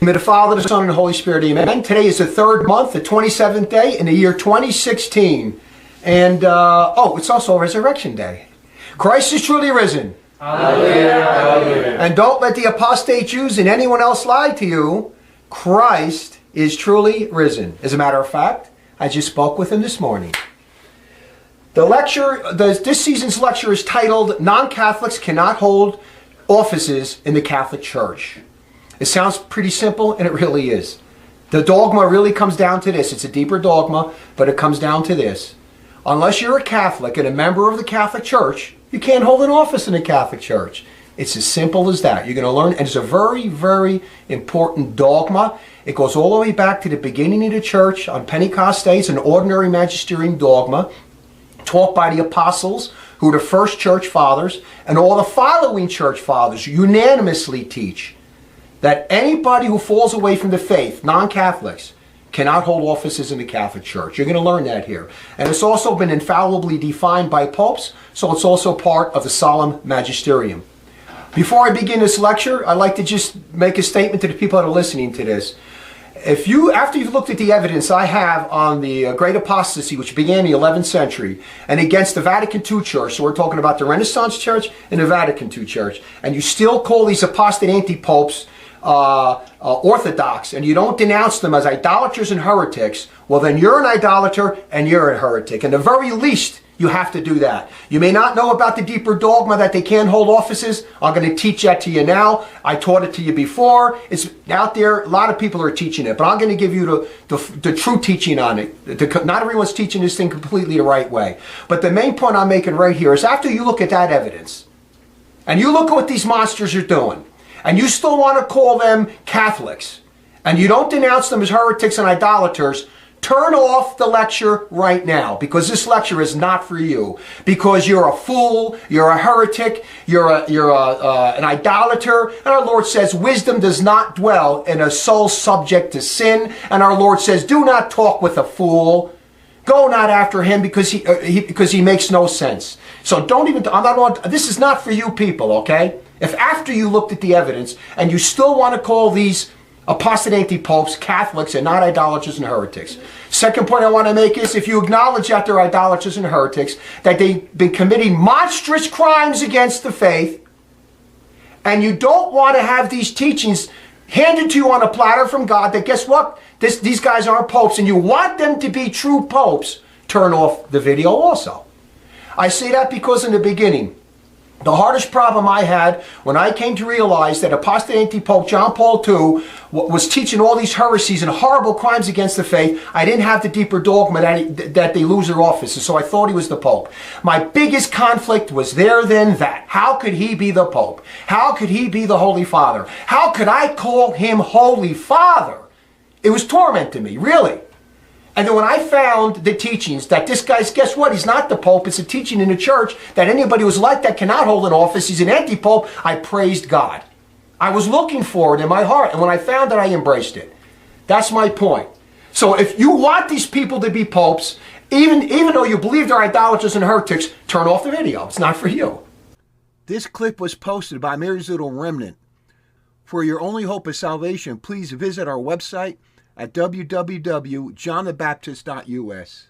In the name of the Father, the Son, and the Holy Spirit, amen. Today is the third month, the 27th day in the year 2016. And, it's also Resurrection Day. Christ is truly risen. Hallelujah. Hallelujah. And don't let the apostate Jews and anyone else lie to you. Christ is truly risen. As a matter of fact, I just spoke with him this morning. The lecture, this season's lecture is titled, Non-Catholics Cannot Hold Offices in the Catholic Church. It sounds pretty simple, and it really is. The dogma really comes down to this. It's a deeper dogma, but it comes down to this. Unless you're a Catholic and a member of the Catholic Church, you can't hold an office in the Catholic Church. It's as simple as that. You're going to learn, and it's a very, very important dogma. It goes all the way back to the beginning of the church on Pentecost Day. It's an ordinary magisterium dogma taught by the apostles, who are the first church fathers, and all the following church fathers unanimously teach that anybody who falls away from the faith, non-Catholics, cannot hold offices in the Catholic Church. You're going to learn that here. And it's also been infallibly defined by popes, so it's also part of the solemn magisterium. Before I begin this lecture, I'd like to just make a statement to the people that are listening to this. After you've looked at the evidence I have on the Great Apostasy, which began in the 11th century, and against the Vatican II Church, so we're talking about the Renaissance Church and the Vatican II Church, and you still call these apostate anti-popes orthodox, and you don't denounce them as idolaters and heretics, well then you're an idolater and you're a heretic. And the very least, you have to do that. You may not know about the deeper dogma that they can't hold offices. I'm going to teach that to you now. I taught it to you before. It's out there. A lot of people are teaching it, but I'm going to give you the true teaching on it. Not everyone's teaching this thing completely the right way. But the main point I'm making right here is after you look at that evidence, and you look at what these monsters are doing, and you still want to call them Catholics, and you don't denounce them as heretics and idolaters, turn off the lecture right now, because this lecture is not for you. Because you're a fool, you're a heretic, you're an idolater, and our Lord says wisdom does not dwell in a soul subject to sin, and our Lord says do not talk with a fool. Go not after him because he makes no sense. So don't even, this is not for you people, okay? If after you looked at the evidence and you still want to call these apostate anti-popes Catholics and not idolaters and heretics. Second point I want to make is if you acknowledge that they're idolaters and heretics, that they've been committing monstrous crimes against the faith, and you don't want to have these teachings handed to you on a platter from God, that guess what? These guys aren't popes, and you want them to be true popes, turn off the video also. I say that because in the beginning, the hardest problem I had when I came to realize that apostate anti-pope John Paul II was teaching all these heresies and horrible crimes against the faith, I didn't have the deeper dogma that they lose their offices, so I thought he was the Pope. My biggest conflict was there then that. How could he be the Pope? How could he be the Holy Father? How could I call him Holy Father? It was tormenting me, really. And then when I found the teachings that this guy's, guess what? He's not the Pope. It's a teaching in the church that anybody who's like that cannot hold an office. He's an anti-Pope. I praised God. I was looking for it in my heart. And when I found it, I embraced it. That's my point. So if you want these people to be popes, even though you believe they're idolaters and heretics, turn off the video. It's not for you. This clip was posted by Mary's Little Remnant. For your only hope of salvation, please visit our website at www.johnthebaptist.us.